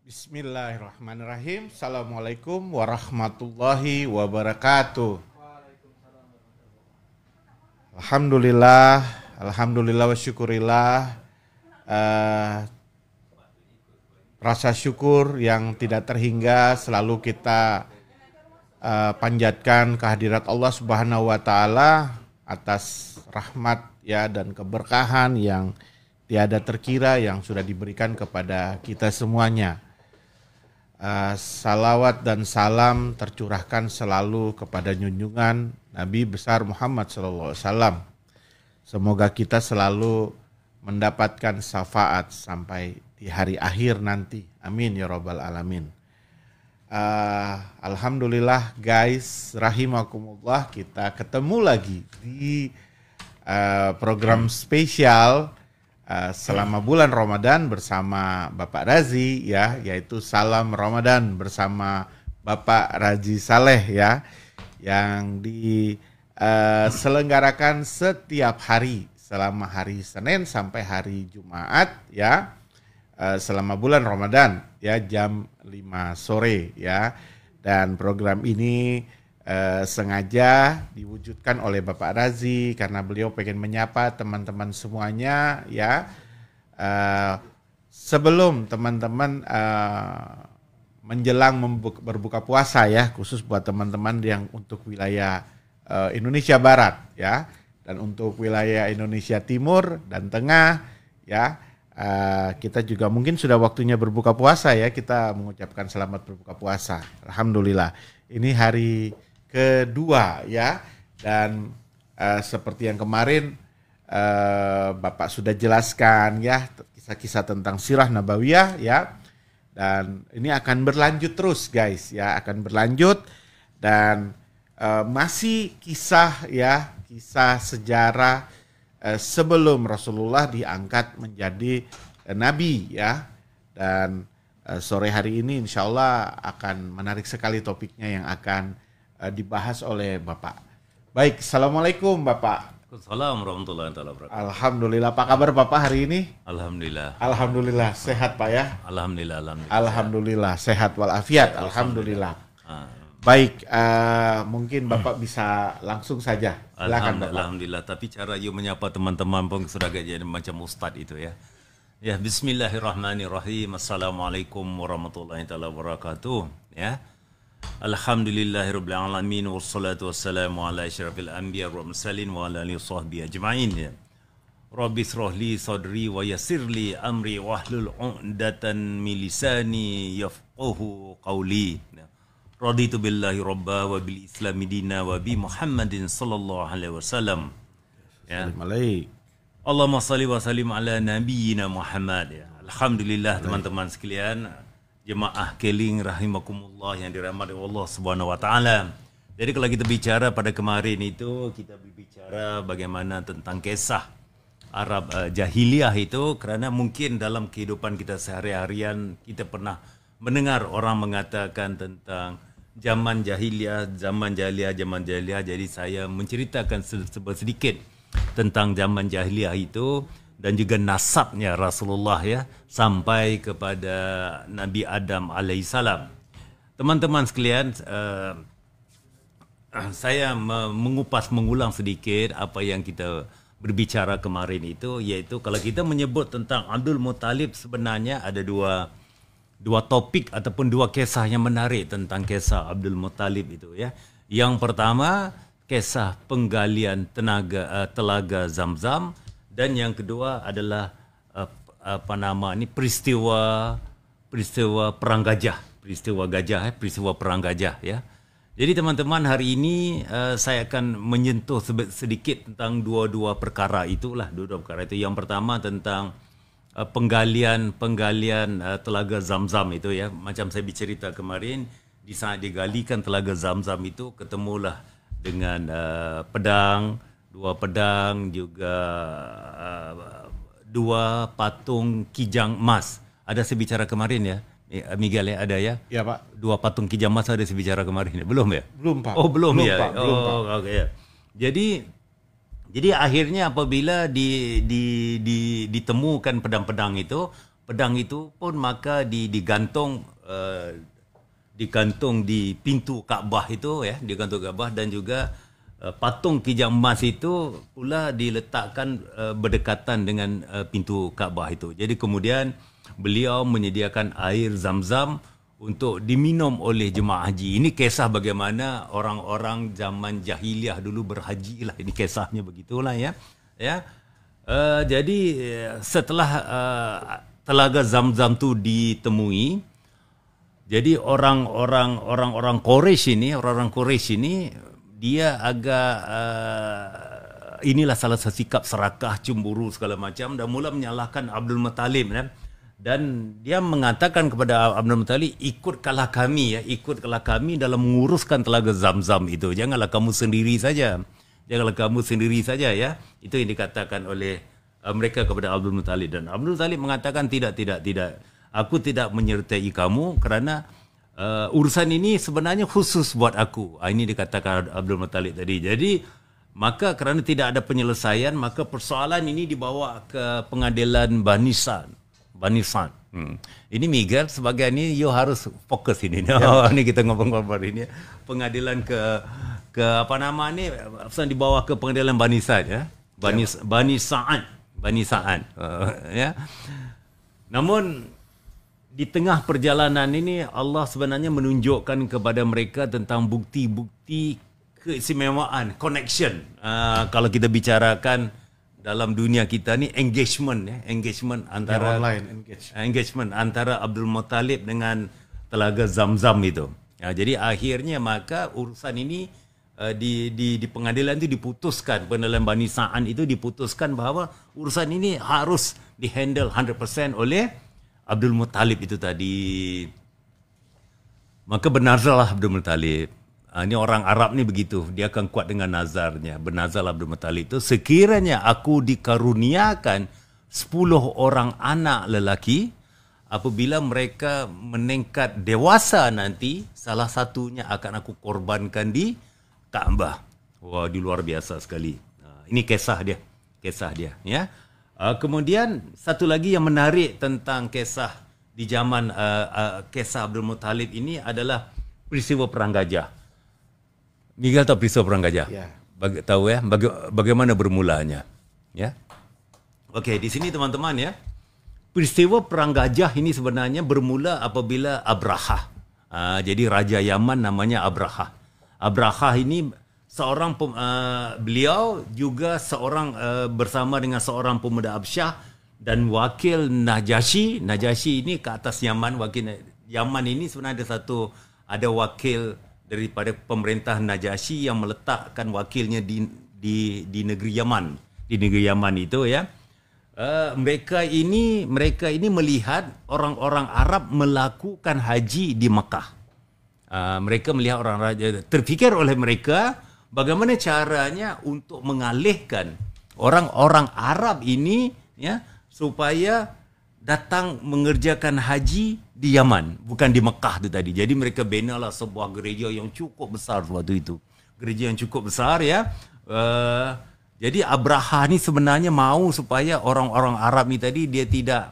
Bismillahirrahmanirrahim. Assalamualaikum warahmatullahi wabarakatuh. Alhamdulillah, alhamdulillah wa syukurillah. Rasa syukur yang tidak terhingga selalu kita panjatkan kehadirat Allah Subhanahu wa taala atas rahmat ya dan keberkahan yang tiada terkira yang sudah diberikan kepada kita semuanya. Salawat dan salam tercurahkan selalu kepada junjungan Nabi besar Muhammad SAW. Semoga kita selalu mendapatkan syafaat sampai di hari akhir nanti. Amin ya rabbal alamin. Alhamdulillah guys, rahimakumullah, kita ketemu lagi di program spesial selama bulan Ramadan bersama Bapak Razi ya, yaitu Salam Ramadan bersama Bapak Razi Saleh ya, yang diselenggarakan setiap hari selama hari Senin sampai hari Jumat ya, selama bulan Ramadan ya, jam 5 sore ya. Dan program ini sengaja diwujudkan oleh Bapak Razi karena beliau pengen menyapa teman-teman semuanya ya, sebelum teman-teman menjelang berbuka puasa ya, khusus buat teman-teman yang untuk wilayah Indonesia Barat ya, dan untuk wilayah Indonesia Timur dan Tengah ya, kita juga mungkin sudah waktunya berbuka puasa ya, kita mengucapkan selamat berbuka puasa. Alhamdulillah, ini hari kedua ya, dan seperti yang kemarin Bapak sudah jelaskan ya, kisah-kisah tentang sirah nabawiyah ya, dan ini akan berlanjut terus guys ya, akan berlanjut, dan masih kisah ya, kisah sejarah sebelum Rasulullah diangkat menjadi nabi ya. Dan sore hari ini insya Allah akan menarik sekali topiknya yang akan dibahas oleh Bapak. Baik, Assalamualaikum Bapak. Assalamualaikum warahmatullahi wabarakatuh. Alhamdulillah, apa kabar Bapak hari ini? Alhamdulillah. Alhamdulillah, sehat Pak ya? Alhamdulillah. Alhamdulillah, sehat walafiat. Alhamdulillah. Baik, mungkin Bapak bisa langsung saja. Silakan Bapak. Alhamdulillah, tapi cara you menyapa teman-teman pun sudah gak jadi macam ustad itu ya. Ya, bismillahirrahmanirrahim. Assalamualaikum warahmatullahi wabarakatuh ya. Alhamdulillahirabbil alamin wassalatu wassalamu ala asyrafil anbiya wal mursalin wa ala alihi washabbihi ajmain ya. Rabbi shrah li sadri wa yassir li amri wahlul 'uqdatan min lisani yafqahu qawli. Raditu billahi rabba wa bil islami dina wa bi Muhammadin sallallahu alaihi wasallam. Ya. Allahumma shalli wa sallim ala nabiyyina Muhammad ya. Alhamdulillah teman-teman sekalian, jemaah keling rahimakumullah yang dirahmati Allah Subhanahu wa taala. Jadi kalau kita bicara pada kemarin itu, kita berbicara bagaimana tentang kisah Arab jahiliyah itu, karena mungkin dalam kehidupan kita sehari-harian kita pernah mendengar orang mengatakan tentang zaman jahiliyah. Jadi saya menceritakan sedikit tentang zaman jahiliyah itu dan juga nasabnya Rasulullah ya, sampai kepada Nabi Adam alaihissalam. Teman-teman sekalian, saya mengulang sedikit apa yang kita berbicara kemarin itu, yaitu kalau kita menyebut tentang Abdul Muttalib, sebenarnya ada dua topik ataupun dua kisah yang menarik tentang kisah Abdul Muttalib itu ya. Yang pertama, kisah penggalian telaga Zamzam, dan yang kedua adalah peristiwa perang gajah, peristiwa perang gajah ya. Jadi teman-teman, hari ini saya akan menyentuh sedikit tentang dua perkara itu. Yang pertama tentang penggalian telaga Zamzam itu ya. Macam saya bercerita kemarin, di saat digalikan telaga Zamzam itu ketemulah dengan dua pedang juga dua patung kijang emas. Ada saya bicara kemarin ya, Miguel ya, ada ya? Ya Pak. Dua patung kijang emas ada saya bicara kemarin ya? Belum ya? Belum Pak. Oh belum ya? Pak. Belum, Pak. Oke ya. Jadi akhirnya apabila ditemukan pedang-pedang itu, pedang itu pun maka digantung digantung di pintu Kaabah itu ya, digantung Kaabah, dan juga patung kijang emas itu pula diletakkan berdekatan dengan pintu Kaabah itu. Jadi kemudian beliau menyediakan air Zam-Zam untuk diminum oleh jemaah haji. Ini kisah bagaimana orang-orang zaman jahiliah dulu berhaji lah. Ini kisahnya begitulah ya. Ya. Jadi setelah telaga Zam-Zam tu ditemui, jadi orang-orang Quraisy ini dia agak inilah salah satu sikap serakah, cemburu segala macam, dan mula menyalahkan Abdul Muttalib kan. Dan dia mengatakan kepada Abdul Muttalib, ikutlah kami dalam menguruskan telaga Zam-Zam itu. Janganlah kamu sendiri saja ya. Itu yang dikatakan oleh mereka kepada Abdul Muttalib. Dan Abdul Muttalib mengatakan tidak. Aku tidak menyertai kamu kerana urusan ini sebenarnya khusus buat aku. Ini dikatakan Abdul Muttalib tadi. Jadi maka kerana tidak ada penyelesaian, maka persoalan ini dibawa ke pengadilan Bani Sa'd. Ini Miguel sebagai ini you harus fokus ini. Ini kita ngomong-ngomong ini pengadilan ke apa nama ni, dibawa ke pengadilan Bani Sa'd ya. Bani Sa'd ya. Namun di tengah perjalanan ini Allah sebenarnya menunjukkan kepada mereka tentang bukti-bukti keistimewaan, connection. Kalau kita bicarakan dalam dunia kita ni engagement antara engagement antara Abdul Muttalib dengan telaga Zam-Zam itu. Jadi akhirnya maka urusan ini di pengadilan itu diputuskan, pengadilan Bani Sa'd itu diputuskan bahawa urusan ini harus dihandle 100% oleh Abdul Muttalib itu tadi. Maka bernazarlah Abdul Muttalib. Ini orang Arab ni begitu, dia akan kuat dengan nazarnya. Bernazar Abdul Muttalib itu, sekiranya aku dikaruniakan 10 orang anak lelaki, apabila mereka meningkat dewasa nanti, salah satunya akan aku korbankan di Kaabah. Wah, di luar biasa sekali. Ini kisah dia ya. Kemudian satu lagi yang menarik tentang kisah di zaman kisah Abdul Muttalib ini adalah peristiwa Perang Gajah. Miguel tahu peristiwa Perang Gajah? Ya. Tahu ya bagaimana bermulanya? Ya. Okey, di sini teman-teman ya. Peristiwa Perang Gajah ini sebenarnya bermula apabila Abraha. Jadi Raja Yaman namanya Abraha. Abraha ini seorang beliau juga seorang bersama dengan seorang pemuda Habsyah dan wakil Najasyi. Najasyi ini ke atas Yaman. Wakil Yaman ini sebenarnya ada wakil daripada pemerintah Najasyi yang meletakkan wakilnya di negeri Yaman. Di negeri Yaman itu ya. Mereka ini melihat orang-orang Arab melakukan haji di Mekah. Mereka melihat orang raja, terfikir oleh mereka bagaimana caranya untuk mengalihkan orang-orang Arab ini ya supaya datang mengerjakan haji di Yaman, bukan di Mekah itu tadi. Jadi mereka binalah sebuah gereja yang cukup besar waktu itu. Gereja yang cukup besar ya. Jadi Abraha ni sebenarnya mau supaya orang-orang Arab ni tadi dia tidak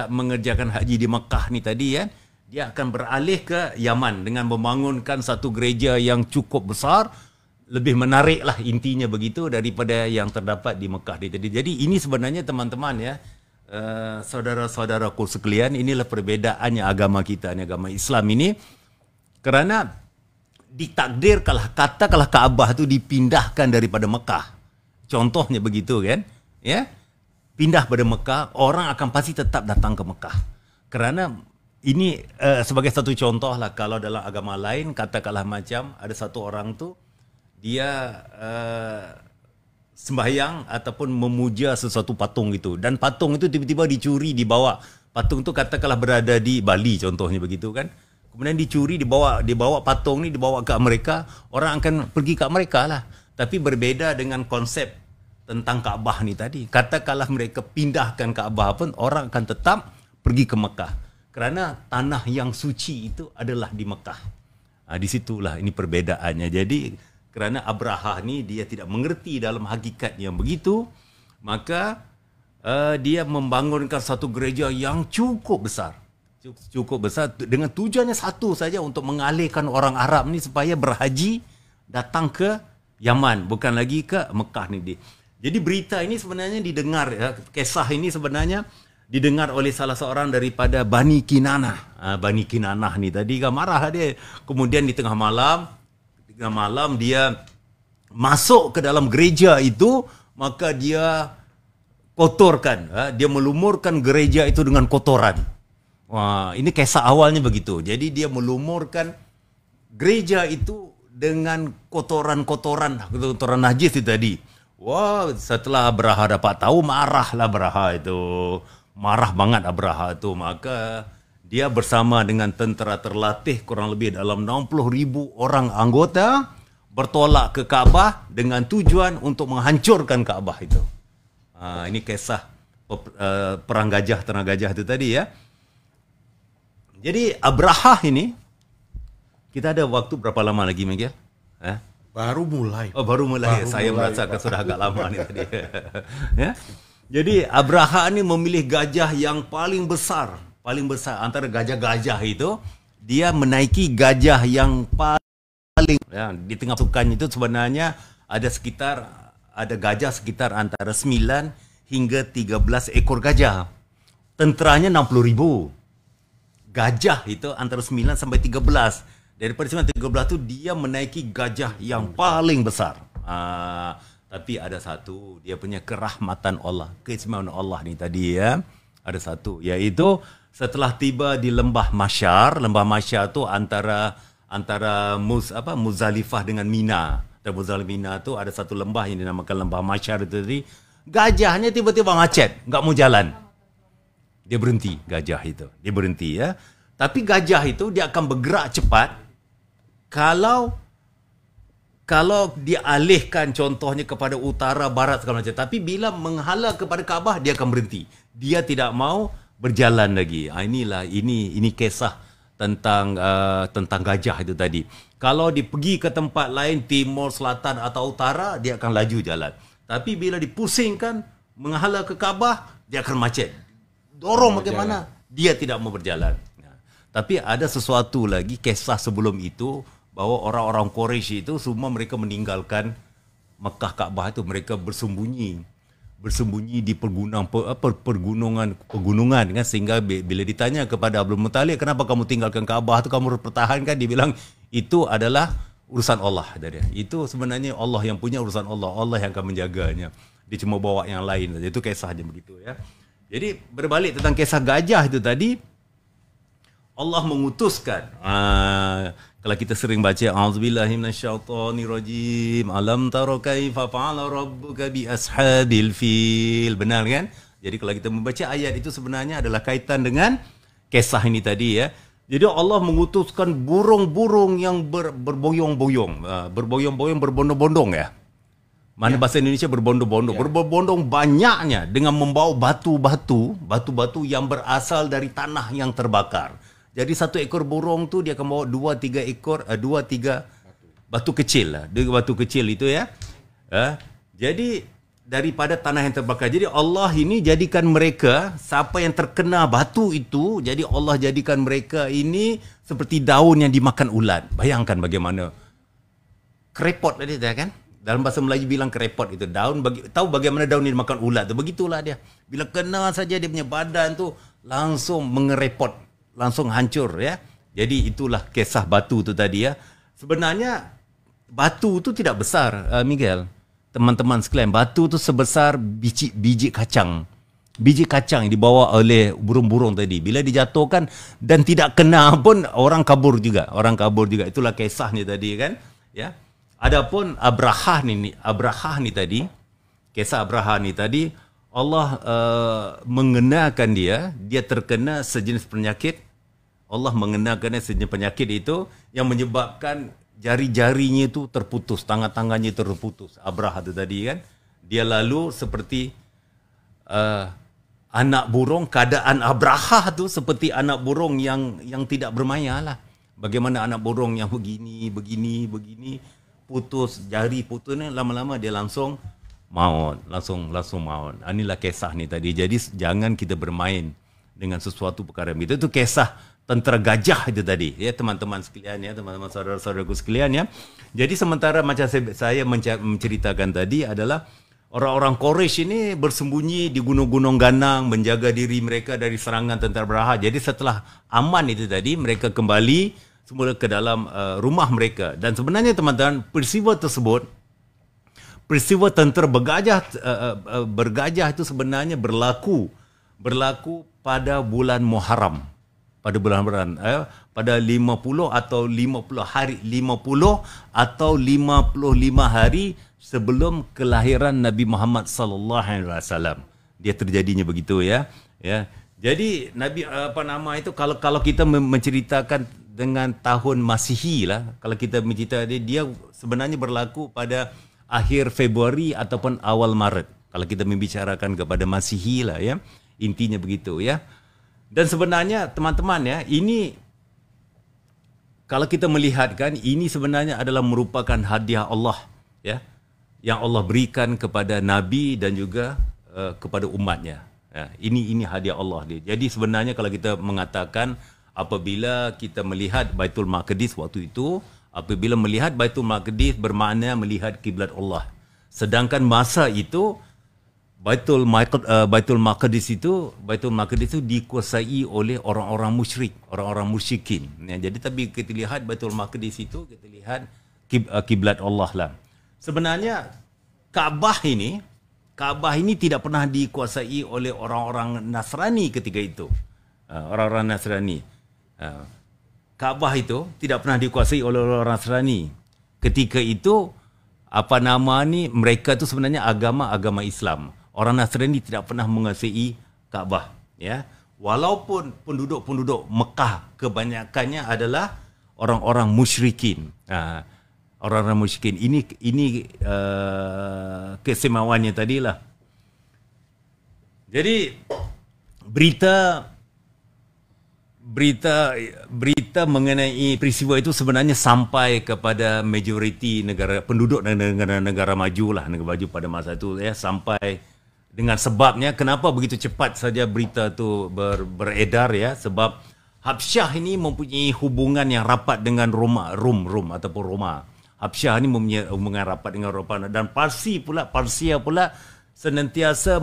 mengerjakan haji di Mekah ni tadi ya. Dia akan beralih ke Yaman dengan membangunkan satu gereja yang cukup besar, lebih menarik lah intinya begitu daripada yang terdapat di Mekah tadi. Jadi ini sebenarnya teman-teman ya, saudara-saudaraku sekalian, inilah perbedaannya agama kita, agama Islam ini. Kerana ditakdirkanlah katakanlah Kaabah itu dipindahkan daripada Mekah. Contohnya begitu kan? Ya. Pindah pada Mekah, orang akan pasti tetap datang ke Mekah. Kerana ini sebagai satu contoh lah, kalau dalam agama lain katakanlah macam ada satu orang tu dia sembahyang ataupun memuja sesuatu patung itu, dan patung itu tiba-tiba dicuri, dibawa. Patung itu katakanlah berada di Bali contohnya begitu kan. Kemudian dicuri, dibawa patung ni dibawa ke Amerika, orang akan pergi ke Amerika lah. Tapi berbeza dengan konsep tentang Kaabah ni tadi. Katakanlah mereka pindahkan Kaabah pun, orang akan tetap pergi ke Mekah. Kerana tanah yang suci itu adalah di Mekah. Di situlah ini perbedaannya. Jadi kerana Abraha ni dia tidak mengerti dalam hakikat yang begitu, maka dia membangunkan satu gereja yang cukup besar. Cukup besar dengan tujuannya satu saja, untuk mengalihkan orang Arab ni supaya berhaji datang ke Yaman, bukan lagi ke Mekah ni. Jadi berita ini sebenarnya didengar, kisah ini sebenarnya didengar oleh salah seorang daripada Bani Kinanah. Bani Kinanah ni tadi kan marah dia. Kemudian di tengah malam dia masuk ke dalam gereja itu, maka dia kotorkan, dia melumurkan gereja itu dengan kotoran. Wah, ini kisah awalnya begitu. Jadi dia melumurkan gereja itu dengan kotoran najis itu tadi. Wah, setelah Abraha dapat tahu, marahlah Abraha itu. Marah banget Abraha itu. Maka dia bersama dengan tentera terlatih kurang lebih dalam 60,000 orang anggota bertolak ke Kaabah dengan tujuan untuk menghancurkan Kaabah itu. Ini kisah perang gajah, ternak gajah itu tadi ya. Jadi Abraha ini, kita ada waktu berapa lama lagi, Miguel? Baru mulai. Oh, baru mulai. Saya merasakan sudah agak lama nih tadi. Ya. Jadi Abraha ini memilih gajah yang paling besar antara gajah-gajah itu. Dia menaiki gajah yang paling, ya, di tengah pasukan itu sebenarnya ada gajah sekitar antara 9 hingga 13 ekor gajah. Tenteranya 60,000. Gajah itu antara 9 sampai 13. Daripada 9 13 tu dia menaiki gajah yang paling besar. Tapi ada satu, dia punya kerahmatan Allah, keistimewaan Allah ni tadi ya. Ada satu, iaitu setelah tiba di Lembah Masyar. Lembah Masyar tu antara Muzdalifah dengan Mina. Dan Muzdalifah Mina tu ada satu lembah yang dinamakan Lembah Masyar itu tadi. Gajahnya tiba-tiba macet, enggak mau jalan. Dia berhenti, gajah itu. Dia berhenti ya. Tapi gajah itu dia akan bergerak cepat kalau dia alihkan contohnya kepada utara, barat segala macam. Tapi bila menghala kepada Kaabah, dia akan berhenti. Dia tidak mau berjalan lagi. Ini kisah tentang gajah itu tadi. Kalau dia pergi ke tempat lain, timur, selatan atau utara, dia akan laju jalan. Tapi bila dipusingkan menghala ke Kaabah, dia akan macet. Dorong bagaimana? Dia tidak mau berjalan. Tapi ada sesuatu lagi, kisah sebelum itu, bahawa orang-orang Quraisy itu semua mereka meninggalkan Mekah Kaabah itu. Mereka bersembunyi di pegunungan kan, sehingga bila ditanya kepada Abdul Muttalib, kenapa kamu tinggalkan Kaabah itu, kamu pertahankan, dia bilang itu adalah urusan Allah. Itu sebenarnya Allah yang punya, urusan Allah yang akan menjaganya. Dia cuma bawa yang lain. Itu kisahnya begitu ya. Jadi berbalik tentang kisah gajah itu tadi, Allah mengutuskan. Kalau kita sering baca a'udzubillahi minasyaitonirrajim, alam tara kaifa fa'ala rabbuka bi ashabil fil. Benar kan? Jadi kalau kita membaca ayat itu sebenarnya adalah kaitan dengan kisah ini tadi ya. Jadi Allah mengutuskan burung-burung yang berboyong-boyong, berbondong-bondong ya. Mana bahasa Indonesia berbondong-bondong. Berbondong banyaknya dengan membawa batu-batu yang berasal dari tanah yang terbakar. Jadi satu ekor burung tu dia akan bawa 2-3 batu kecil lah. 2 batu kecil itu ya. Jadi daripada tanah yang terbakar. Jadi Allah ini jadikan mereka, siapa yang terkena batu itu, jadi Allah jadikan mereka ini seperti daun yang dimakan ulat. Bayangkan bagaimana. Krepot tadi kan? Dalam bahasa Melayu bilang krepot itu daun, tahu bagaimana daun ini dimakan ulat tu, begitulah dia. Bila kena saja dia punya badan tu langsung mengerepot, langsung hancur ya. Jadi itulah kisah batu tu tadi ya. Sebenarnya batu tu tidak besar, Miguel. Teman-teman sekalian, batu tu sebesar biji kacang. Biji kacang yang dibawa oleh burung-burung tadi. Bila dijatuhkan dan tidak kena pun, orang kabur juga. Itulah kisahnya tadi kan ya. Adapun Abraha ni tadi, kisah Abraha ni tadi, Allah mengenakan dia terkena sejenis penyakit. Allah mengenakannya sejenis penyakit itu yang menyebabkan jari-jarinya itu terputus, tangan-tangannya terputus. Abraha itu tadi kan, dia lalu seperti anak burung. Keadaan Abraha tu seperti anak burung yang tidak bermaya lah. Bagaimana anak burung yang begini, putus, jari putus ni, lama-lama dia langsung maut, langsung maut. Inilah kisah ni tadi. Jadi jangan kita bermain dengan sesuatu perkara begitu. Itu kisah tentera gajah itu tadi, ya teman-teman sekalian, ya teman-teman saudara-saudaraku sekalian, ya. Jadi sementara macam saya menceritakan tadi adalah orang-orang Quraisy ini bersembunyi di gunung-gunung ganang, menjaga diri mereka dari serangan tentera Abraha. Jadi setelah aman itu tadi, mereka kembali semula ke dalam rumah mereka. Dan sebenarnya teman-teman, peristiwa tersebut, peristiwa tentera bergajah itu sebenarnya berlaku pada bulan Muharram. Pada bulan pada 50 atau 50 hari 50 atau 55 hari sebelum kelahiran Nabi Muhammad sallallahu alaihi wasallam. Dia terjadinya begitu, ya. Jadi Nabi itu kalau kita menceritakan dengan tahun Masihi lah, kalau kita mencerita dia sebenarnya berlaku pada akhir Februari ataupun awal Maret. Kalau kita membicarakan kepada Masihi lah, ya. Intinya begitu, ya. Dan sebenarnya teman-teman, ya, ini kalau kita melihat kan, ini sebenarnya adalah merupakan hadiah Allah, ya, yang Allah berikan kepada Nabi dan juga kepada umatnya. Ya, ini hadiah Allah dia. Jadi sebenarnya kalau kita mengatakan apabila kita melihat Baitul Maqdis waktu itu, apabila melihat Baitul Maqdis bermakna melihat kiblat Allah. Sedangkan masa itu Baitul Maqdis itu dikuasai oleh orang-orang musyrik, orang-orang musyrikin. Ya, jadi tapi kita lihat Baitul Maqdis itu, kita lihat kiblat Allah lah. Sebenarnya Kaabah ini tidak pernah dikuasai oleh orang-orang Nasrani ketika itu. Orang-orang Nasrani. Kaabah itu tidak pernah dikuasai oleh orang Nasrani. Ketika itu mereka itu sebenarnya agama Islam. Orang Nasrani tidak pernah menguasai Kaabah, ya. Walaupun penduduk Mekah kebanyakannya adalah orang-orang musyrikin. Orang-orang musyrikin. Ini keistimewaan tadilah. Jadi berita mengenai peristiwa itu sebenarnya sampai kepada majoriti penduduk negara maju lah, negara maju pada masa itu, ya, sampai dengan sebabnya kenapa begitu cepat saja berita itu beredar, ya, sebab Habsyah ini mempunyai hubungan yang rapat dengan Rum ataupun Roma. Habsyah ini mempunyai hubungan rapat dengan Roma, dan Parsia pula senantiasa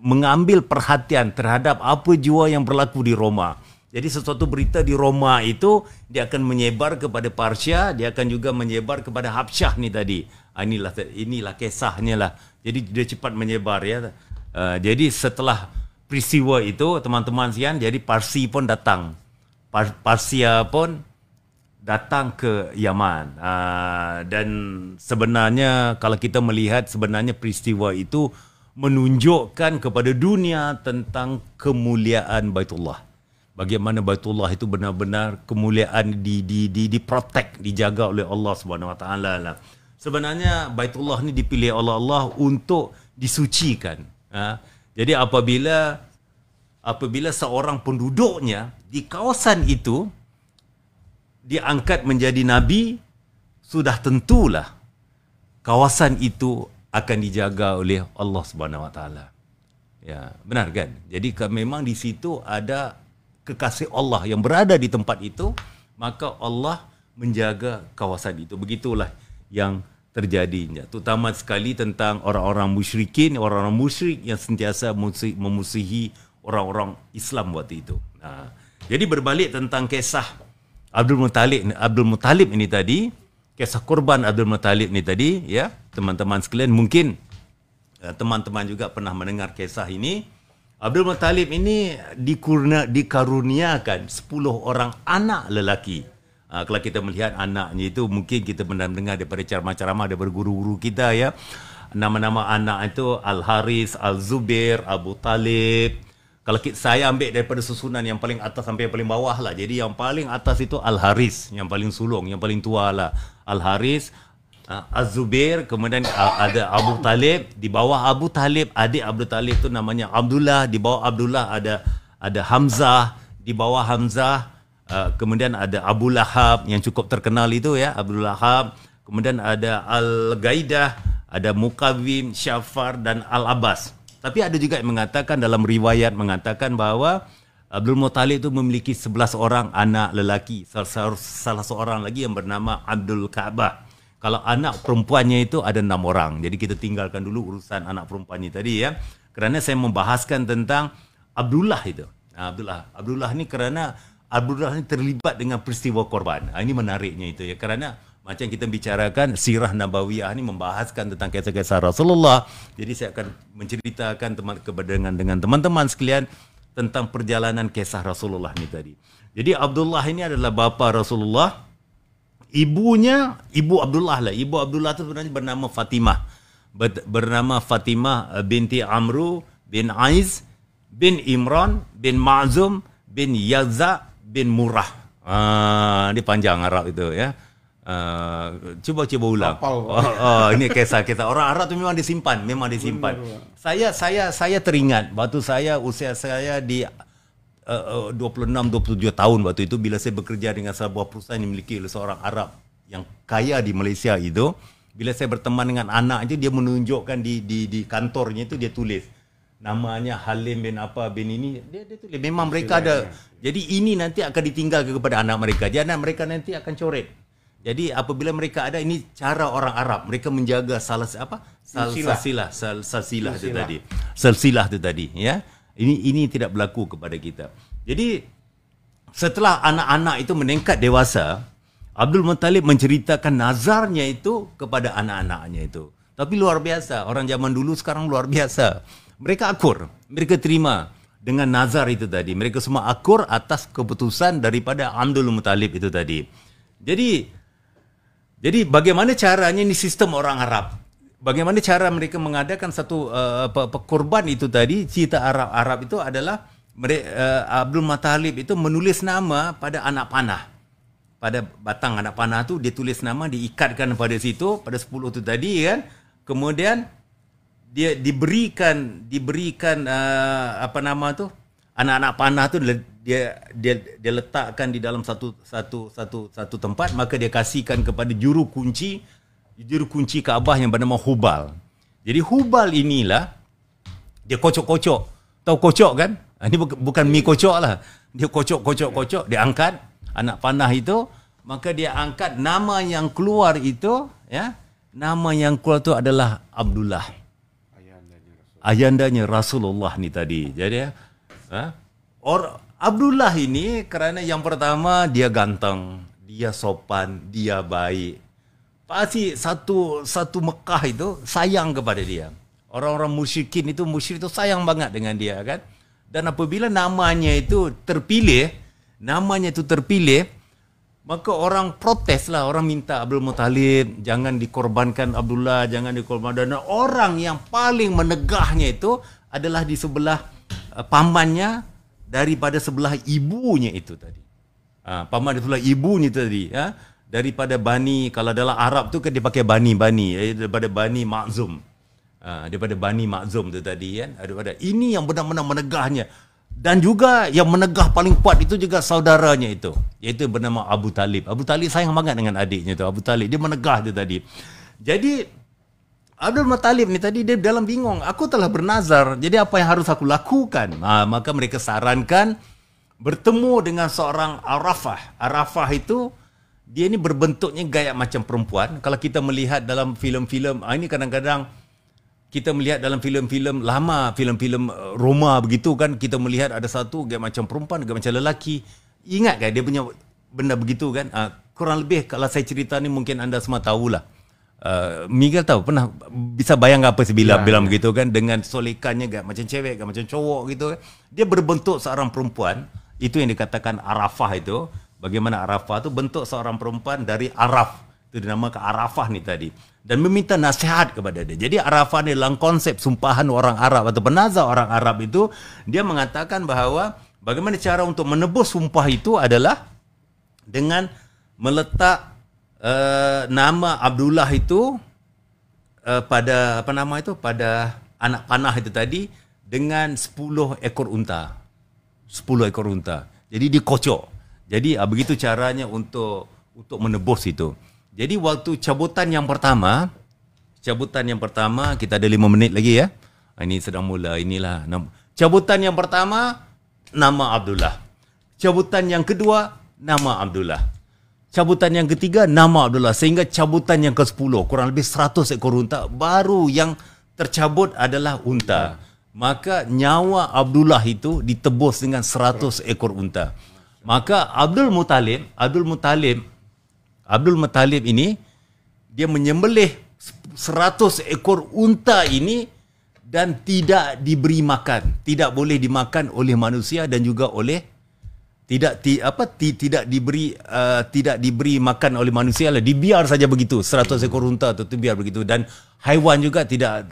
mengambil perhatian terhadap apa jua yang berlaku di Roma. Jadi sesuatu berita di Roma itu dia akan menyebar kepada Parsia, dia akan juga menyebar kepada Habsyah ni tadi. Inilah kisahnya lah. Jadi dia cepat menyebar, ya. Jadi setelah peristiwa itu teman-teman sekalian, jadi Parsi pun datang. Parsia pun datang ke Yaman. Dan sebenarnya kalau kita melihat sebenarnya peristiwa itu menunjukkan kepada dunia tentang kemuliaan Baitullah. Bagaimana Baitullah itu benar-benar kemuliaan diprotect, dijaga oleh Allah Subhanahu Wa Taala lah. Sebenarnya Baitullah ni dipilih oleh Allah untuk disucikan. Jadi apabila seorang penduduknya di kawasan itu diangkat menjadi nabi, sudah tentulah kawasan itu akan dijaga oleh Allah Subhanahu Wa Taala. Ya, benar kan? Jadi memang di situ ada kekasih Allah yang berada di tempat itu, maka Allah menjaga kawasan itu. Begitulah yang terjadi, terutama sekali tentang orang-orang musyrikin, orang-orang musyrik yang sentiasa memusuhi orang-orang Islam waktu itu. Jadi berbalik tentang kisah Abdul Muttalib ini tadi, kisah kurban Abdul Muttalib ini tadi, ya teman-teman sekalian, mungkin teman-teman juga pernah mendengar kisah ini. Abdul Muttalib ini dikaruniakan 10 orang anak lelaki. Kalau kita melihat anaknya itu, mungkin kita pernah mendengar daripada ceramah-ceramah daripada guru-guru kita, ya. Nama-nama anak itu Al-Haris, Al-Zubair, Abu Talib. Kalau saya ambil daripada susunan yang paling atas sampai yang paling bawah lah. Jadi yang paling atas itu Al-Haris, yang paling sulung, yang paling tua lah. Al-Haris, Az-Zubair, kemudian ada Abu Talib, di bawah Abu Talib, adik Abu Talib tu namanya Abdullah, di bawah Abdullah ada Hamzah, di bawah Hamzah kemudian ada Abu Lahab yang cukup terkenal itu, ya, Abu Lahab, kemudian ada Al-Ghaidah, ada Mukawim, Syafar dan Al-Abbas. Tapi ada juga yang mengatakan dalam riwayat mengatakan bahawa Abdul Muttalib itu memiliki 11 orang anak lelaki. Salah seorang lagi yang bernama Abdul Ka'bah. Kalau anak perempuannya itu ada 6 orang. Jadi kita tinggalkan dulu urusan anak perempuannya tadi ya. Kerana saya membahaskan tentang Abdullah itu. Abdullah ni kerana Abdullah ni terlibat dengan peristiwa korban. Ini menariknya itu ya. Kerana macam kita bicarakan sirah Nabawiyah ni membahaskan tentang kisah-kisah Rasulullah. Jadi saya akan menceritakan dengan teman-teman sekalian tentang perjalanan kisah Rasulullah ni tadi. Jadi Abdullah ini adalah bapa Rasulullah. Ibunya, ibu Abdullah lah. Ibu Abdullah itu sebenarnya bernama Fatimah. Bernama Fatimah binti Amru bin Aiz bin Imran bin Ma'zum bin Yaza bin Murrah. Ini panjang Arab itu ya. Cuba ulang. Ini kisah-kisah orang Arab tu memang disimpan. Saya teringat waktu usia saya di 26-27 tahun waktu itu bila saya bekerja dengan sebuah perusahaan yang dimiliki oleh seorang Arab yang kaya di Malaysia itu. Bila saya berteman dengan anak itu, dia menunjukkan di kantornya itu dia tulis namanya Halim bin apa bin ini, dia tulis memang mereka ada. Jadi ini nanti akan ditinggalkan kepada anak mereka. Jadi anak mereka nanti akan coret. Jadi apabila mereka ada, ini cara orang Arab, mereka menjaga silsilah itu tadi ya. Ini tidak berlaku kepada kita. Jadi setelah anak-anak itu meningkat dewasa, Abdul Muttalib menceritakan nazarnya itu kepada anak-anaknya itu. Tapi luar biasa, orang zaman dulu sekarang luar biasa. Mereka akur, mereka terima dengan nazar itu tadi. Mereka semua akur atas keputusan daripada Abdul Muttalib itu tadi. Jadi bagaimana caranya, ini sistem orang Arab. Bagaimana cara mereka mengadakan satu korban itu tadi, cerita Arab itu adalah Abdul Muttalib itu menulis nama pada anak panah. Pada batang anak panah tu dia tulis nama, diikatkan pada situ, pada 10 tu tadi kan. Kemudian dia diberikan anak-anak panah tu dia letakkan di dalam satu tempat, maka dia kasihkan kepada juru kunci Kaabah yang bernama Hubal. Jadi Hubal inilah dia kocok-kocok. Tahu kocok kan? Ini bukan mie kocok lah. Dia kocok, dia angkat anak panah itu, maka dia angkat nama yang keluar itu ya. Nama yang keluar itu adalah Abdullah. Ayandanya Rasulullah ni tadi. Jadi Abdullah ini kerana yang pertama dia ganteng, dia sopan, dia baik. Pasti satu Mekah itu sayang kepada dia. Orang-orang musyrik itu sayang banget dengan dia kan. Dan apabila namanya itu terpilih, maka orang protes lah, orang minta Abdul Muttalib jangan dikorbankan Abdullah, jangan dikorbankan. Dan orang yang paling menegahnya itu adalah di sebelah pamannya daripada sebelah ibunya itu tadi. Paman di sebelah ibunya tadi ya. Daripada Bani, kalau dalam Arab tu kan dia pakai Bani, daripada Bani Ma'zum. Daripada Bani Ma'zum tu tadi kan. Daripada ini yang benar-benar menegahnya. Dan juga yang menegah paling kuat itu juga saudaranya itu, iaitu bernama Abu Talib. Abu Talib sayang banget dengan adiknya itu, Abu Talib. Dia menegah tu tadi. Jadi Abdul Muttalib ni tadi dia dalam bingung. Aku telah bernazar, jadi apa yang harus aku lakukan? Maka mereka sarankan bertemu dengan seorang Arafah. Arafah itu dia ni berbentuknya gaya macam perempuan. Kalau kita melihat dalam filem-filem, ini kadang-kadang kita melihat dalam filem-filem lama, filem-filem Roma begitu kan, kita melihat ada satu gaya macam perempuan, gaya macam lelaki. Ingat kan dia punya benda begitu kan? Kurang lebih kalau saya cerita ni mungkin anda semua tahulah. Miguel tahu, pernah bisa bayang apa bilang begitu kan, dengan solekannya gaya macam cewek, gaya macam cowok gitu kan. Dia berbentuk seorang perempuan, itu yang dikatakan Arafah itu. Bagaimana Arafah itu bentuk seorang perempuan dari Araf. Itu dinamakan Arafah ni tadi. Dan meminta nasihat kepada dia. Jadi Arafah ni dalam konsep sumpahan orang Arab atau penazar orang Arab itu, dia mengatakan bahawa bagaimana cara untuk menebus sumpah itu adalah dengan meletak nama Abdullah itu pada pada anak panah itu tadi dengan 10 ekor unta. 10 ekor unta. Jadi dikocok. Jadi begitu caranya untuk menebus itu. Jadi waktu cabutan yang pertama Cabutan yang pertama, kita ada 5 menit lagi ya. Ini sedang mula, inilah. Cabutan yang pertama, nama Abdullah. Cabutan yang kedua, nama Abdullah. Cabutan yang ketiga, nama Abdullah. Sehingga cabutan yang ke-10, kurang lebih 100 ekor unta, baru yang tercabut adalah unta. Maka nyawa Abdullah itu ditebus dengan 100 ekor unta. Maka Abdul Muttalib ini, dia menyembelih 100 ekor unta ini dan tidak diberi makan, tidak boleh dimakan oleh manusia dan juga oleh tidak diberi makan oleh manusia lah, dibiar saja begitu 100 ekor unta tu biar begitu, dan haiwan juga tidak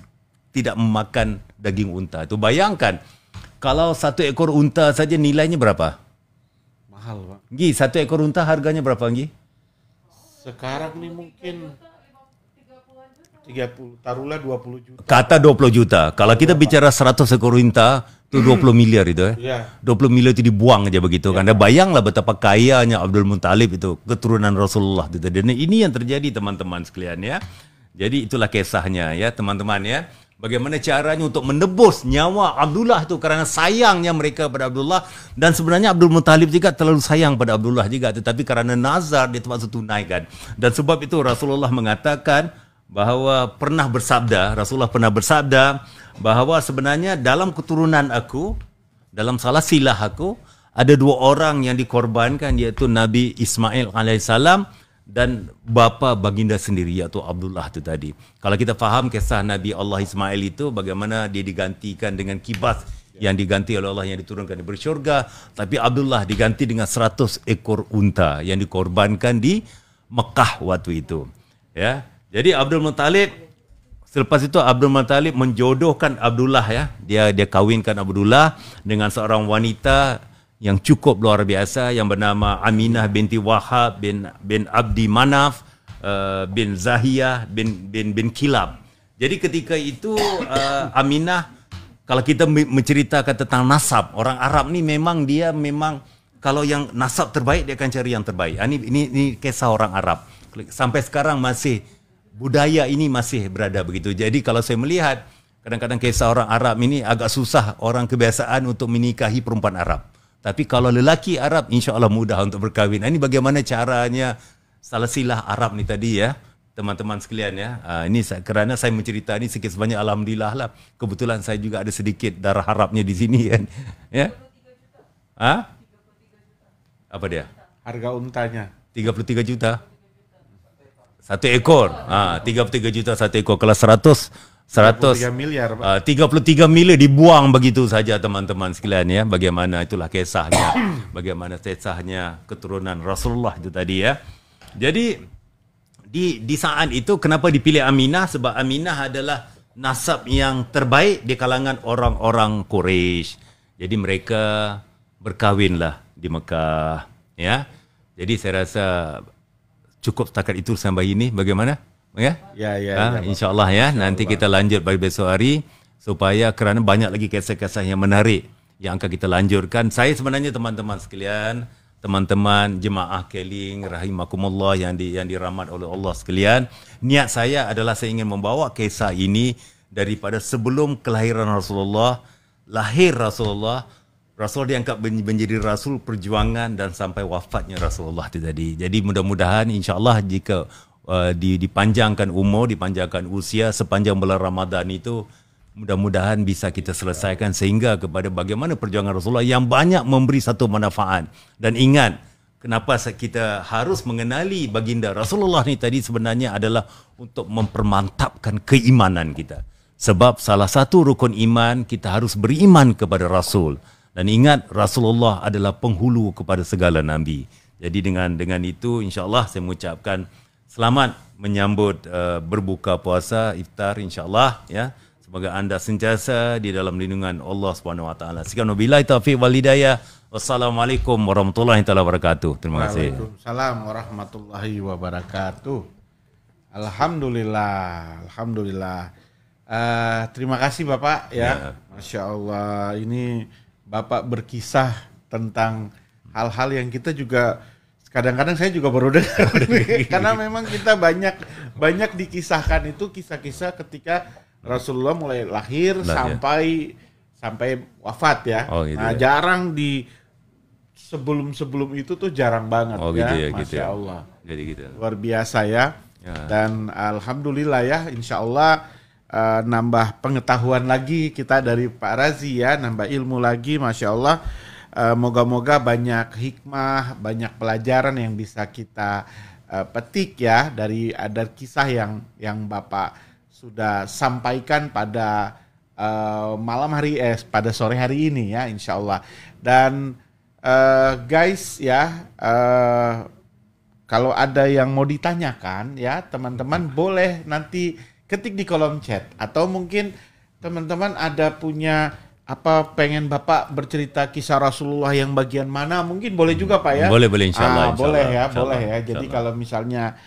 memakan daging unta. Tu bayangkan kalau 1 ekor unta saja nilainya berapa? Mahal, Pak. Gi, 1 ekor unta harganya berapa, Gi? Sekarang nih mungkin 30, taruhlah 20 juta. Kata 20 juta. Kalau kita bicara 100 ekor unta, itu 20 miliar itu Ya. 20 miliar itu dibuang aja begitu kan. Dan bayanglah betapa kayanya Abdul Muttalib itu, keturunan Rasulullah itu. Dan ini yang terjadi teman-teman sekalian ya. Jadi itulah kisahnya ya teman-teman ya. Bagaimana caranya untuk menebus nyawa Abdullah itu karena sayangnya mereka pada Abdullah, dan sebenarnya Abdul Muttalib juga terlalu sayang pada Abdullah juga, tetapi karena nazar dia terpaksa tunaikan. Dan sebab itu Rasulullah mengatakan bahawa Rasulullah pernah bersabda bahawa sebenarnya dalam keturunan aku, dalam salah silah aku, ada 2 orang yang dikorbankan, iaitu Nabi Ismail alaihissalam dan bapa baginda sendiri, iaitu Abdullah itu tadi. Kalau kita faham kisah Nabi Allah Ismail itu, bagaimana dia digantikan dengan kibas yang diganti oleh Allah, yang diturunkan di syurga, tapi Abdullah diganti dengan 100 ekor unta yang dikorbankan di Mekah waktu itu. Ya. Jadi Abdul Muttalib, selepas itu Abdul Muttalib menjodohkan Abdullah ya. Dia kawinkan Abdullah dengan seorang wanita yang cukup luar biasa yang bernama Aminah binti Wahab bin Abdi Manaf bin Zahiyah bin Kilab. Jadi ketika itu Aminah, kalau kita menceritakan tentang nasab, orang Arab ni memang kalau yang nasab terbaik dia akan cari yang terbaik. Ini kisah orang Arab. Sampai sekarang budaya ini masih berada begitu. Jadi kalau saya melihat kadang-kadang kisah orang Arab ini agak susah orang kebiasaan untuk menikahi perempuan Arab. Tapi kalau lelaki Arab, insya Allah mudah untuk berkahwin. Ini bagaimana caranya salasilah Arab ni tadi ya, teman-teman sekalian ya. Ini kerana saya mencerita ini sikit sebanyak, alhamdulillah lah. Kebetulan saya juga ada sedikit darah Arabnya di sini kan. Ya. Apa dia? Harga untanya 33 juta. 1 ekor. 33 juta 1 ekor. Kalau 133 miliar, Pak. 33 miliar dibuang begitu saja teman-teman sekalian ya. Bagaimana itulah kisahnya. Bagaimana kisahnya keturunan Rasulullah itu tadi ya. Jadi di saat itu kenapa dipilih Aminah? Sebab Aminah adalah nasab yang terbaik di kalangan orang-orang Quraisy. Jadi mereka berkahwinlah di Mekah ya. Jadi saya rasa cukup setakat itu sampai ini. Bagaimana? Ya, insyaAllah ya. Nanti kita lanjut pada besok hari, supaya kerana banyak lagi kisah-kisah yang menarik yang akan kita lanjutkan. Saya sebenarnya teman-teman sekalian, teman-teman jemaah Keling rahimakumullah yang dirahmat oleh Allah sekalian, niat saya adalah saya ingin membawa kisah ini daripada sebelum kelahiran Rasulullah, lahir Rasulullah, Rasul diangkat menjadi Rasul perjuangan dan sampai wafatnya Rasulullah itu tadi. Jadi mudah-mudahan insyaAllah jika dipanjangkan umur, dipanjangkan usia sepanjang bulan Ramadan itu, mudah-mudahan bisa kita selesaikan sehingga kepada bagaimana perjuangan Rasulullah yang banyak memberi satu manfaat. Dan ingat, kenapa kita harus mengenali baginda Rasulullah ni tadi sebenarnya adalah untuk mempermantapkan keimanan kita. Sebab salah satu rukun iman, kita harus beriman kepada Rasul. Dan ingat, Rasulullah adalah penghulu kepada segala Nabi. Jadi dengan itu, insyaAllah saya mengucapkan selamat menyambut berbuka puasa, iftar insyaAllah. Ya. Semoga anda sentiasa di dalam lindungan Allah SWT. Sekian wabillahi taufiq wal hidayah. Wassalamualaikum warahmatullahi wabarakatuh. Terima kasih. Waalaikumsalam warahmatullahi wabarakatuh. Alhamdulillah. Terima kasih Bapak ya. Masya Allah, ini Bapak berkisah tentang hal-hal yang kita juga kadang-kadang saya juga baru dengar karena memang kita banyak dikisahkan itu kisah-kisah ketika Rasulullah mulai lahir sampai wafat ya. Oh, gitu nah, ya. jarang di sebelum itu tuh jarang banget gitu ya. gitu Masya Allah. Jadi gitu. Luar biasa ya. Dan alhamdulillah ya, insya Allah nambah pengetahuan lagi kita dari Pak Razi ya, nambah ilmu lagi, Masya Allah. Moga-moga banyak hikmah, banyak pelajaran yang bisa kita petik ya dari ada kisah yang Bapak sudah sampaikan pada pada sore hari ini ya, insya Allah. Dan guys ya, kalau ada yang mau ditanyakan ya teman-teman boleh nanti ketik di kolom chat, atau mungkin teman-teman ada punya pengen Bapak bercerita kisah Rasulullah yang bagian mana, mungkin boleh juga Pak ya. Boleh insyaallah. Boleh ya. Jadi kalau misalnya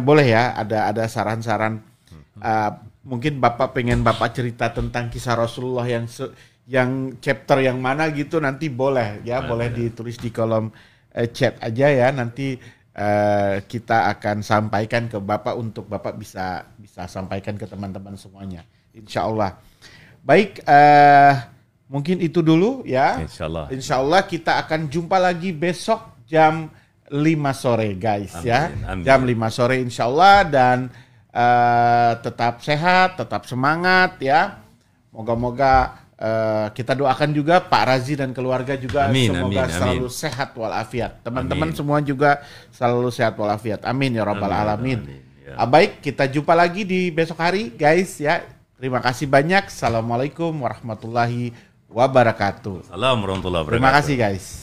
boleh ya, ada saran-saran mungkin Bapak pengen Bapak cerita tentang kisah Rasulullah yang chapter yang mana gitu, nanti boleh ya, boleh ditulis di kolom chat aja ya, nanti kita akan sampaikan ke Bapak untuk Bapak bisa sampaikan ke teman-teman semuanya, insya Allah. Baik, mungkin itu dulu ya. Insya Allah kita akan jumpa lagi besok jam 5 sore guys. Amin, ya. Amin. Jam 5 sore insya Allah, dan tetap sehat, tetap semangat ya. Moga-moga kita doakan juga Pak Razi dan keluarga juga, semoga selalu sehat walafiat. Teman-teman semua juga selalu sehat walafiat. Amin ya rabbal alamin. Ya. Baik, kita jumpa lagi di besok hari guys ya. Terima kasih banyak. Assalamualaikum warahmatullahi wabarakatuh. Assalamualaikum warahmatullahi wabarakatuh. Terima kasih guys.